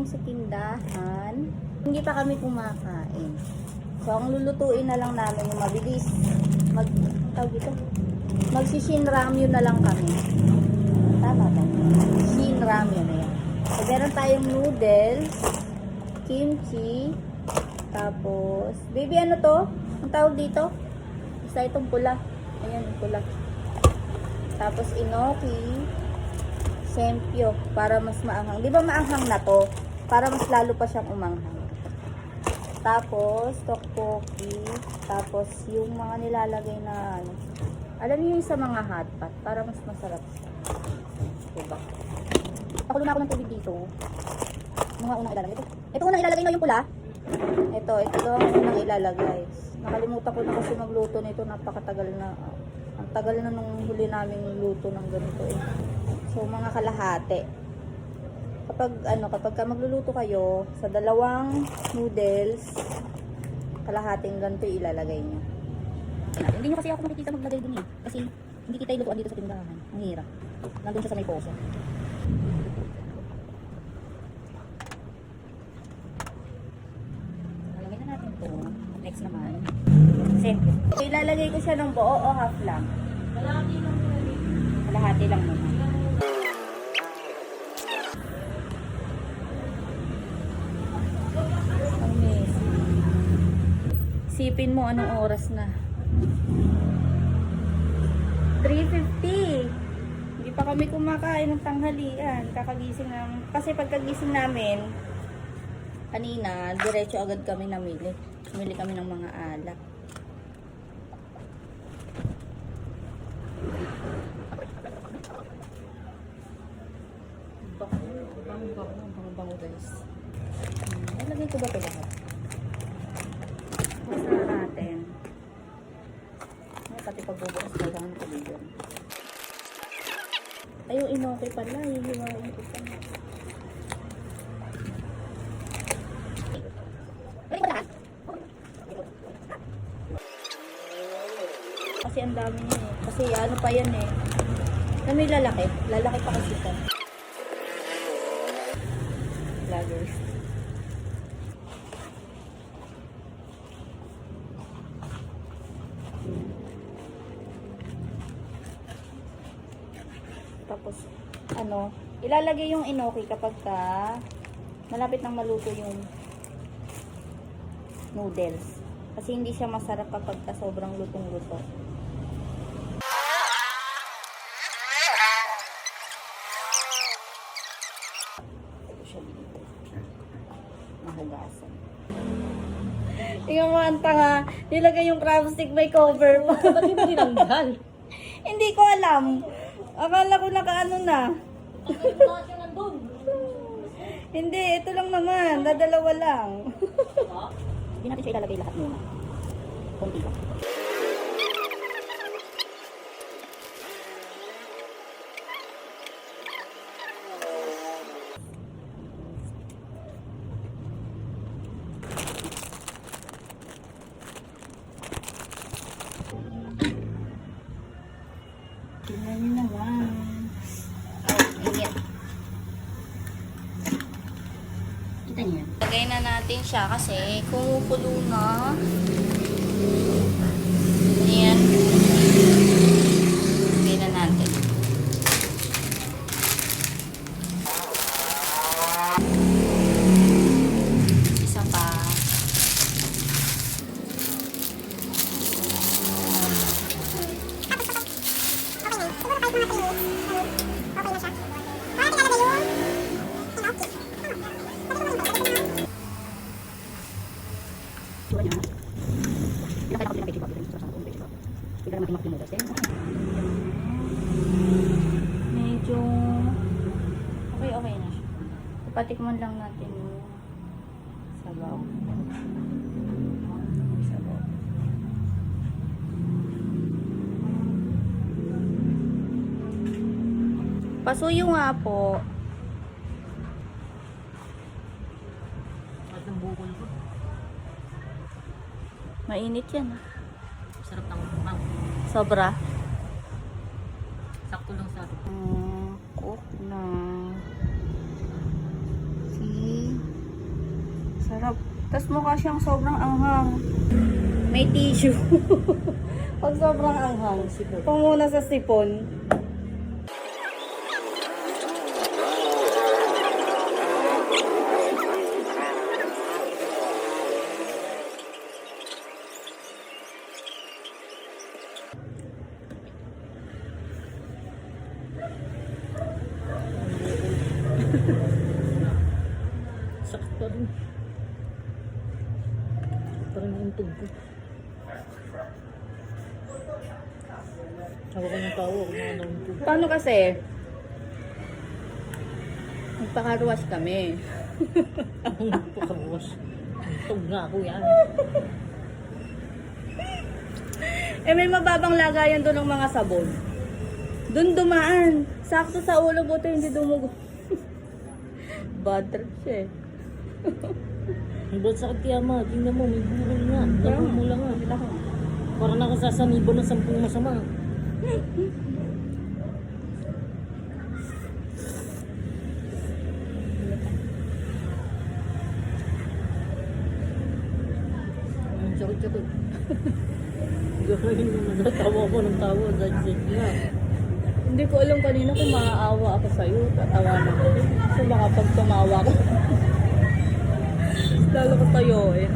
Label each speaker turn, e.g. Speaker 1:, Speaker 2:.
Speaker 1: sa tindahan. Hindi pa kami kumakain. So, ang lulutuin na lang namin yung mabilis. Magsishin ramyun na lang kami. Tama ba? Shin ramyun na yan. So, meron tayong noodles, kimchi, tapos, baby, ano to? Ang tawag dito? Isa itong pula. Ayan, yung pula. Tapos, inoki, sempyo, para mas maanghang. Di ba maanghang na to? Para mas lalo pa siyang umanghang. Tapos, tteokbokki. Tapos, yung mga nilalagay na, ano, alam niyo yung sa mga hotpot, para mas masarap siya. Diba? Pakulo na ako ng tubig dito. Mga unang ilalagay. Ito unang ilalagay na yung pula. Ito ang unang ilalagay. Nakalimutan ko na kasi magluto nito. Napakatagal na. Ang tagal na nung huli namin luto ng ganito eh. So, mga kalahati. Kapag magluluto kayo sa dalawang noodles, kalahating ganito ilalagay nyo. Hindi nyo kasi ako makikita maglagay din eh. Kasi hindi kita ilutuan dito sa tindahan. Ang hirap. Nandun siya sa may poso. Lalagay na natin ito. Next naman. Siyempre. Ilalagay ko siya ng buo o half lang? Kalahati lang. Kalahati lang naman. Isipin mo anong oras na. 3:50. Hindi pa kami kumakain ng tanghalian. Kakagising namin. Kasi pagkagising namin, kanina, diretso agad kami namili. Namili kami ng mga alak. Bango guys. Nalagay ko ba ito lahat? Basta na natin. Pati pagbubukas ko lang ng tubig yun. Ay, yung inoke pala. Hihiwain ko pa. Kasi ang dami niya eh. Kasi ano pa yan eh. Ano yung lalaki? Lalaki pa kasi ito. Vloggers. Tapos, ilalagay yung inoki kapag malapit nang maluto yung noodles. Kasi hindi siya masarap kapag sobrang lutong-luto. Mahugasan. Tingnan mo ang tanga. Nilagay yung crab stick may cover pa.
Speaker 2: Ba't hindi tinanggal?
Speaker 1: Hindi ko alam. Akala ko nakaano na. Hindi, ito lang naman. Dadalawa lang. Hindi natin siya ilalagay lahat muna. Kunti lang. Tingnan nyo naman. Init. Kita niyo. Lagay na natin siya kasi kumukulo na. Ayan. Lagay na natin. Isa pa. Medyo okay na siya. Ipatikman lang natin yung sabaw. Pasuyo nga po.
Speaker 2: At ng bukol ko.
Speaker 1: Mainit yan.
Speaker 2: Sarap ng umang.
Speaker 1: Sobra.
Speaker 2: Sakto lang sa atin.
Speaker 1: Cook na. See? Sarap. Tapos mukha siyang sobrang anghang. May tissue. Pag sobrang anghang. Pumuna sa sipon.
Speaker 2: Sakit pa rin. Parang nauntog ko. Ako ka ng tao, ako na nauntog.
Speaker 1: Paano kasi? Nagpakaruwas kami.
Speaker 2: Ako nagpakaruwas. Untog nga ako yan.
Speaker 1: Eh may mababang lagayan doon ng mga sabon. Doon dumaan. Sakto sa ulo, buti hindi dumugo. Bad trip siya eh.
Speaker 2: Ang ba't sakit kaya ma? Tingnan mo, may burol nga. Damo mo lang nga.
Speaker 1: Kita ko.
Speaker 2: Parang nakasasanibo ng 10 masama. Ang sakit-sakit. Gawin mo, nagtawa ko ng tawa. Dahil nga.
Speaker 1: Hindi ko alam kanina kung maaawa ako sa'yo. Tatawanan ko. So baka pag tumawa ko. Lalo ko tayo eh.